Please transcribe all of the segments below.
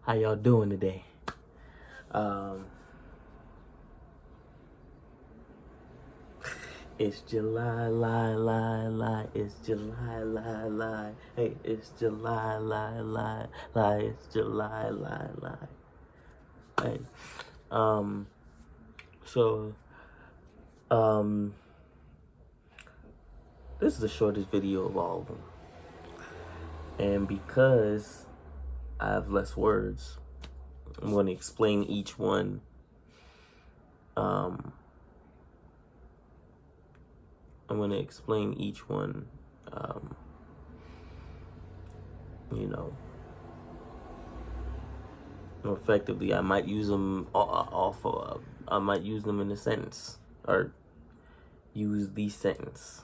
How y'all doing today? It's July, it's July, hey, it's July, it's July, hey. So, this is the shortest video of all of them. And because I have less words, I'm going to explain each one. I'm going to explain each one, more effectively. I might use them I might use them in a sentence, or use the sentence.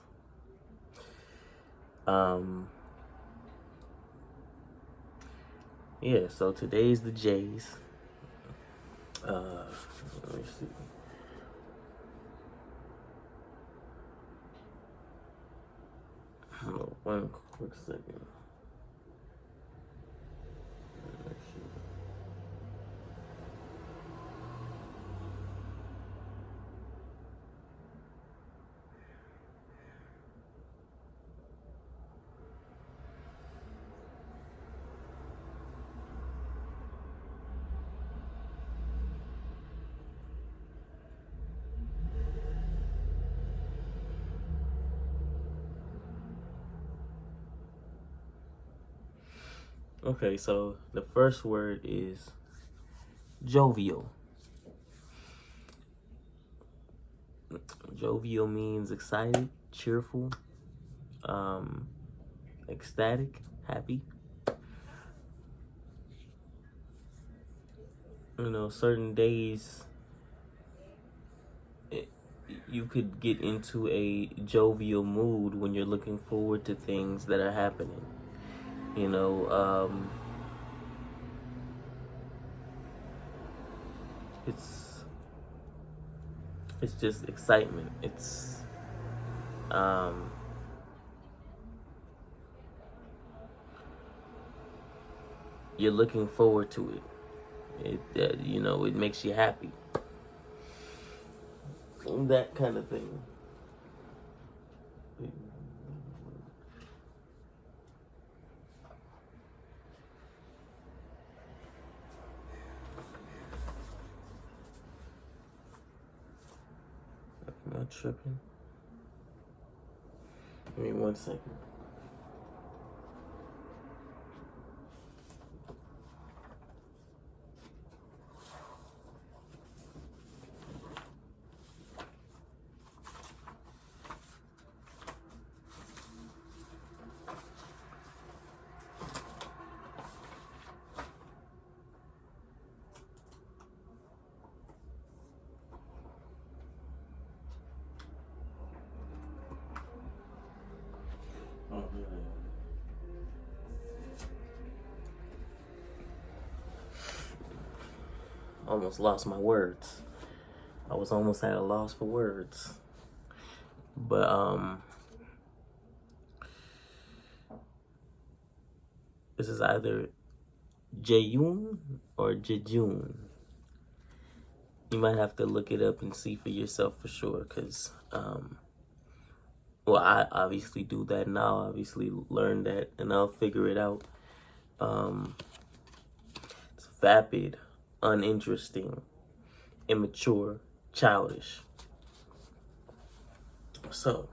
Yeah, so today's the J's. Let me see. Hold on, one quick second. Okay, so the first word is jovial. Jovial means excited, cheerful, ecstatic, happy. Certain days you could get into a jovial mood when you're looking forward to things that are happening. It's just excitement. It's you're looking forward to it. It makes you happy. That kind of thing. Am I tripping? Give me 1 second. Almost lost my words. I was almost at a loss for words. But this is either Jjjjjjj or Jjjjjjjj. You might have to look it up and see for yourself for sure, because I obviously do that, and I'll obviously learn that, and I'll figure it out. It's vapid, uninteresting, immature, childish. So,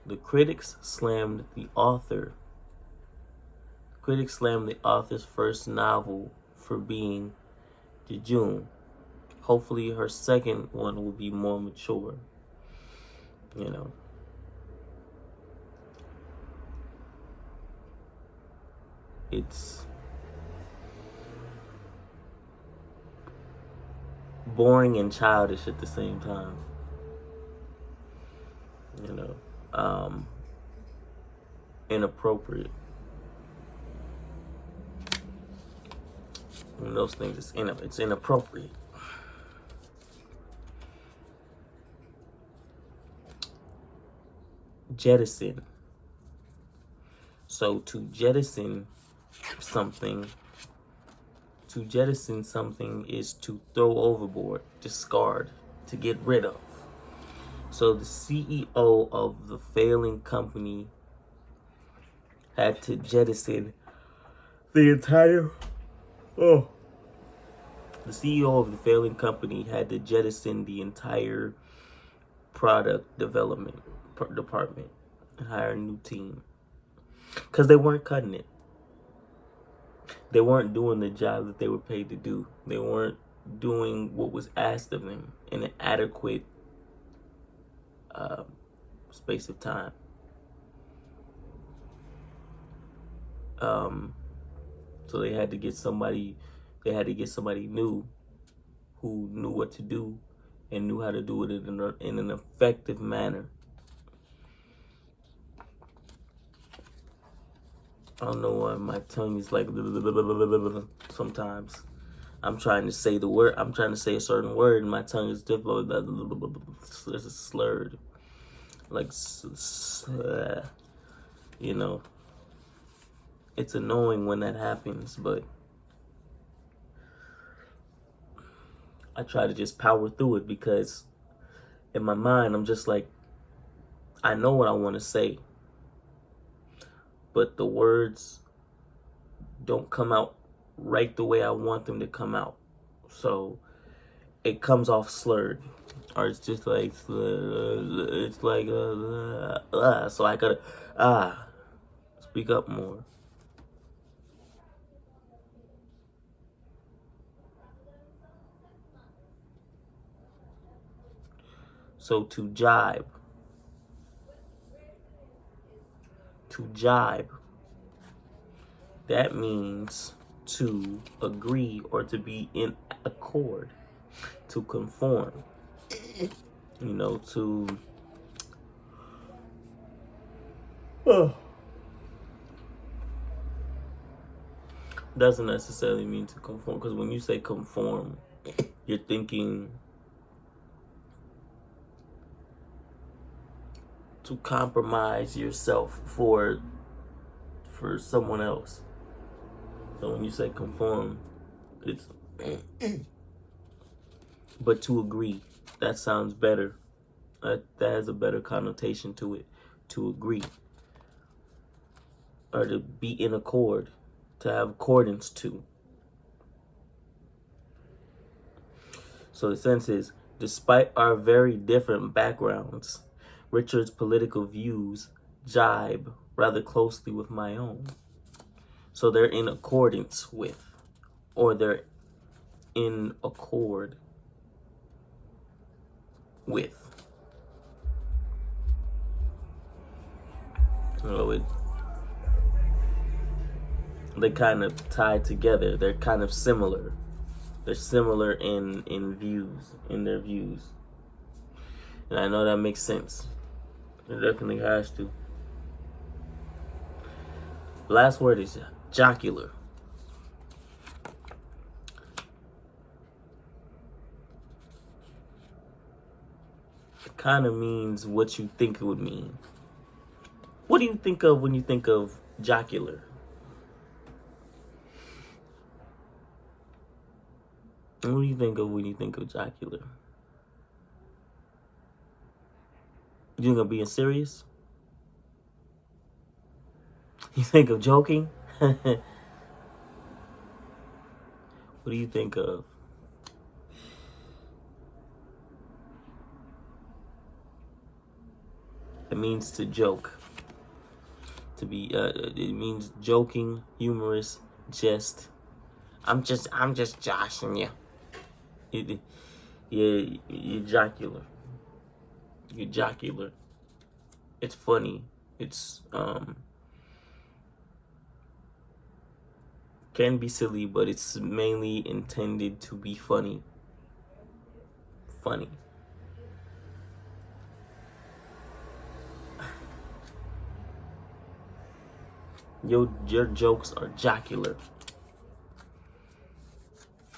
the critics slammed the author's first novel for being Jjjjjjj. Hopefully her second one will be more mature. It's boring and childish at the same time. Inappropriate. And those things, it's inappropriate. Jettison. So to jettison something To jettison something is to throw overboard, discard, to get rid of. So the CEO of the failing company had to jettison the entire the CEO of the failing company had to jettison the entire product development department and hire a new team because they weren't cutting it. They weren't doing the job that they were paid to do. They weren't doing what was asked of them in an adequate space of time. So they had to get somebody. They had to get somebody new, who knew what to do, and knew how to do it in an effective manner. I don't know why my tongue is like sometimes. I'm trying to say the word. I'm trying to say a certain word, and my tongue is difficult. It's slurred, like you know. It's annoying when that happens, but I try to just power through it because in my mind, I'm just like, I know what I want to say, but the words don't come out right the way I want them to come out. So it comes off slurred, or it's just like, it's like, so I gotta, speak up more. So to jibe, that means to agree or to be in accord, to conform, to doesn't necessarily mean to conform, because when you say conform, you're thinking to compromise yourself for someone else. So when you say conform, it's but to agree, that sounds better. That has a better connotation to it. To agree, or to be in accord, to have accordance to. So the sense is, despite our very different backgrounds, Richard's political views jibe rather closely with my own. So they're in accordance with, or they're in accord with. They kind of tie together. They're kind of similar. They're similar in their views. And I know that makes sense. It definitely has to. Last word is jocular. It kind of means what you think it would mean. What do you think of when you think of jocular? What do you think of when you think of jocular? You think of being serious? You think of joking? What do you think of? It means to joke. To be, it means joking, humorous, jest. I'm just joshing you. You're jocular. You're jocular. It's funny. It's can be silly, but it's mainly intended to be funny. Funny. Your jokes are jocular.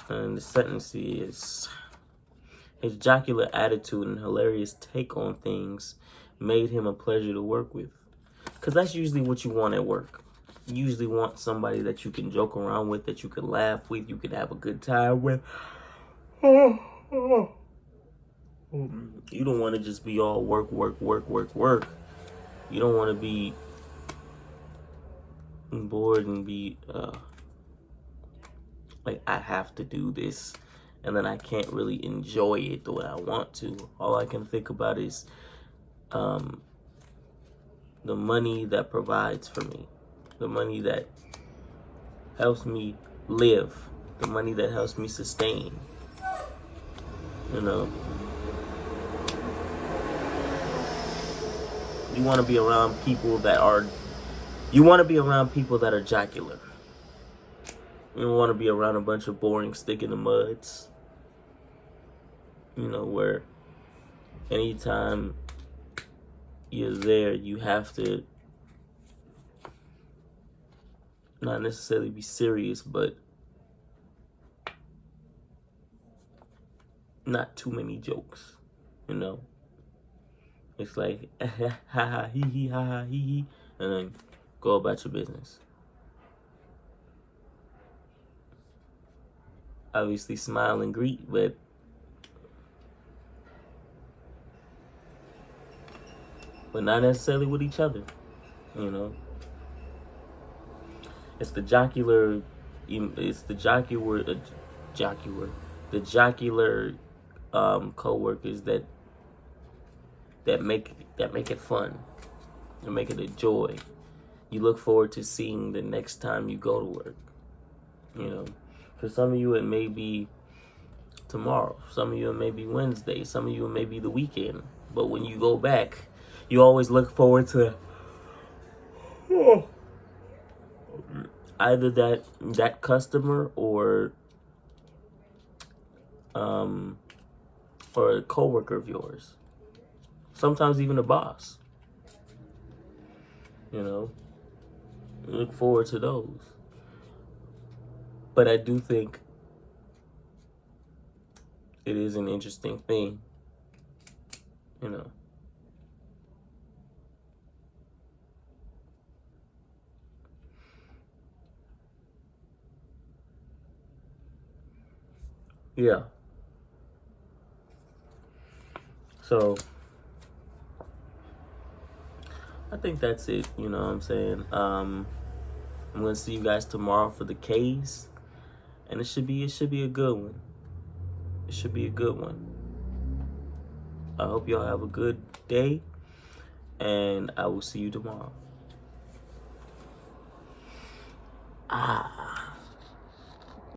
And the sentence is, his jocular attitude and hilarious take on things made him a pleasure to work with. Because that's usually what you want at work. You usually want somebody that you can joke around with, that you can laugh with, you can have a good time with. You don't want to just be all work, work, work, work, work. You don't want to be bored and be like, I have to do this, and then I can't really enjoy it the way I want to. All I can think about is the money that provides for me, the money that helps me live, the money that helps me sustain. You know, you want to be around people that are jocular. You don't want to be around a bunch of boring stick in the muds. You know, where anytime you're there, you have to not necessarily be serious, but not too many jokes. You know, it's like ha ha hee hee ha ha hee hee, and then go about your business. Obviously, smile and greet, but not necessarily with each other. You know, it's the jocular co-workers that make it fun and make it a joy. You look forward to seeing the next time you go to work. You know, for some of you it may be tomorrow, some of you it may be Wednesday, some of you it may be the weekend. But when you go back, you always look forward to either that customer or a coworker of yours. Sometimes even a boss. You know, you look forward to those. But I do think it is an interesting thing. You know. Yeah. So I think that's it. You know what I'm saying? I'm gonna see you guys tomorrow for the K's, and it should be a good one. It should be a good one. I hope y'all have a good day, and I will see you tomorrow.